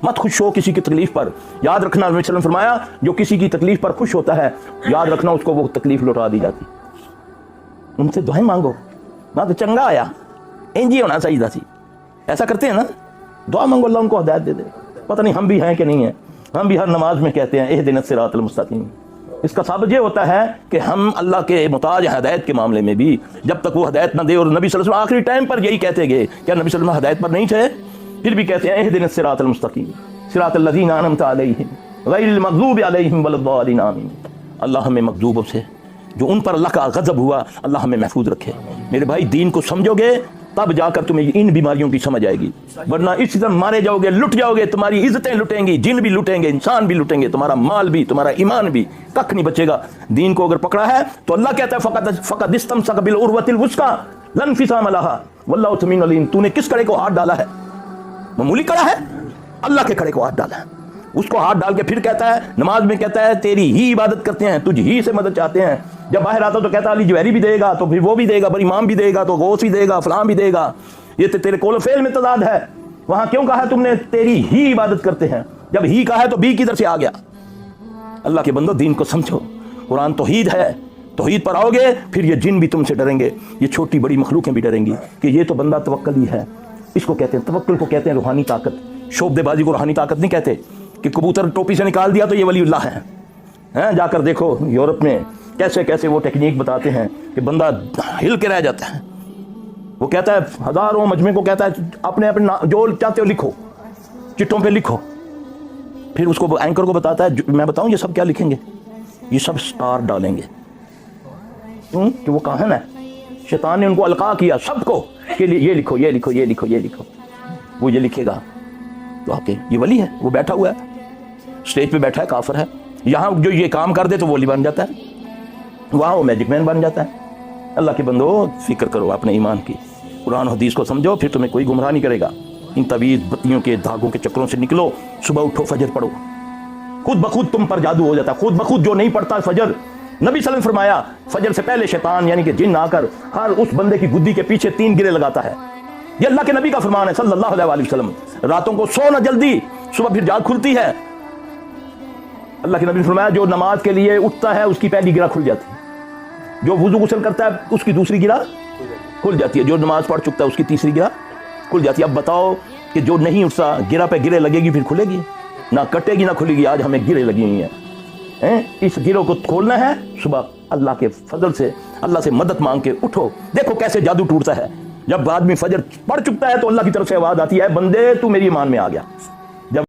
مت خوش ہو کسی کی تکلیف پر. یاد رکھنا نبی صلی اللہ علیہ وسلم فرمایا جو کسی کی تکلیف پر خوش ہوتا ہے یاد رکھنا اس کو وہ تکلیف لوٹا دی جاتی. ان سے دعائیں مانگو نہ تو چنگا آیا انجی ہونا چاہیے تھی. ایسا کرتے ہیں نا, دعا مانگو اللہ ان کو ہدایت دے دے. پتہ نہیں ہم بھی ہیں کہ نہیں ہیں, ہم بھی ہر نماز میں کہتے ہیں اہدنا الصراط المستقیم. اس کا سبب یہ ہوتا ہے کہ ہم اللہ کے محتاج ہدایت کے معاملے میں بھی, جب تک وہ ہدایت نہ دے. اور نبی صلی اللہ علیہ وسلم آخری ٹائم پر یہی کہتے گئے, کیا نبی صلی اللہ علیہ وسلم ہدایت پر نہیں تھے؟ پھر بھی کہتے ہیں اہدنا الصراط المستقیم صراط الذین انعمت علیہم غیر المغضوب علیہم ولا الضالین آمین. اللہ ہمیں مغضوبوں سے, جو ان پر اللہ کا غضب ہوا, اللہ ہمیں محفوظ رکھے. میرے بھائی دین کو سمجھو گے تب جا کر تمہیں ان بیماریوں کی سمجھ آئے گی, ورنہ اس طرح مارے جاؤ گے, لٹ جاؤ گے, تمہاری عزتیں لٹیں گی, جن بھی لٹیں گے, انسان بھی لٹیں گے, تمہارا مال بھی, تمہارا ایمان بھی, ککھ نہیں بچے گا. دین کو اگر پکڑا ہے تو اللہ کہتا ہے فقد استمسک بالعروۃ الوثقی لا انفصام لها واللہ سمیع علیم. تو نے کس کڑے کو ہاتھ ڈالا ہے؟ معمولی کڑا ہے, اللہ کے کڑے کو ہاتھ ڈالا ہے. اس کو ہاتھ ڈال کے پھر کہتا ہے نماز میں کہتا ہے تیری ہی عبادت کرتے ہیں, تجھ ہی سے مدد چاہتے ہیں. جب باہر آتا تو کہتا علی جوہری بھی دے گا, تو پھر وہ بھی دے گا, پر امام بھی دے گا, تو غوث بھی دے گا, فلاں بھی دے گا. یہ تو تیرے قول و فعل میں تضاد ہے. وہاں کیوں کہا ہے تم نے تیری ہی عبادت کرتے ہیں؟ جب ہی کہا ہے تو بی کدھر سے آ گیا؟ اللہ کے بندو دین کو سمجھو, قرآن توحید ہے, توحید پر آؤ گے پھر یہ جن بھی تم سے ڈریں گے, یہ چھوٹی بڑی مخلوقیں بھی ڈریں گی کہ یہ تو بندہ توکل ہی ہے. اس کو کہتے ہیں توکل کو کہتے ہیں روحانی طاقت. شعبدے بازی کو روحانی طاقت نہیں کہتے کہ کبوتر ٹوپی سے نکال دیا تو یہ ولی اللہ ہے. جا کر دیکھو یورپ میں کیسے کیسے وہ ٹیکنیک بتاتے ہیں کہ بندہ ہل کے رہ جاتا ہے. وہ کہتا ہے ہزاروں مجمع کو کہتا ہے اپنے اپنے جو چاہتے ہو لکھو, چٹوں پہ لکھو. پھر اس کو اینکر کو بتاتا ہے میں بتاؤں یہ سب کیا لکھیں گے؟ یہ سب سٹار ڈالیں گے. کیوں کہ وہ کاہن ہے, شیطان نے ان کو القاء کیا سب کو کہ یہ لکھو یہ لکھو یہ لکھو یہ لکھو. وہ یہ لکھے گا تو آپ کے یہ ولی ہے, وہ بیٹھا ہوا ہے اسٹیج پہ بیٹھا ہے, کافر ہے. یہاں جو یہ کام کر دے تو وہ ولی بن جاتا ہے, وہاں وہ میجک مین بن جاتا ہے. اللہ کے بندو فکر کرو اپنے ایمان کی, قرآن حدیث کو سمجھو, پھر تمہیں کوئی گمراہ نہیں کرے گا. ان طویل بتیوں کے دھاگوں کے چکروں سے نکلو, صبح اٹھو فجر پڑھو, خود بخود تم پر جادو ہو جاتا ہے. خود بخود جو نہیں پڑھتا فجر, نبی صلی اللہ علیہ وسلم فرمایا فجر سے پہلے شیطان یعنی کہ جن آ کر ہر اس بندے کی گدی کے پیچھے 3 گرے لگاتا ہے. یہ اللہ کے نبی کا فرمان ہے صلی اللہ علیہ وسلم. راتوں کو سو نہ جلدی, صبح پھر جاگ کھلتی ہے. اللہ کے نبی نے فرمایا جو نماز کے لیے اٹھتا ہے اس کی پہلی گرہ کھل جاتی ہے, جو وضو غسل کرتا ہے اس کی دوسری گرہ کھل جاتی ہے, جو نماز پڑھ چکتا ہے اس کی تیسری گرہ کھل جاتی ہے. اب بتاؤ کہ جو نہیں اٹھتا گرہ پہ گرے لگے گی پھر کھلے گی؟ نہ کٹے گی نہ کھلے گی. آج ہمیں گرے لگی ہوئی ہیں, اس گروں کو کھولنا ہے. صبح اللہ کے فضل سے اللہ سے مدد مانگ کے اٹھو, دیکھو کیسے جادو ٹوٹتا ہے. جب آدمی فجر پڑھ چکتا ہے تو اللہ کی طرف سے آواز آتی ہے بندے تو میری ایمان میں آ گیا.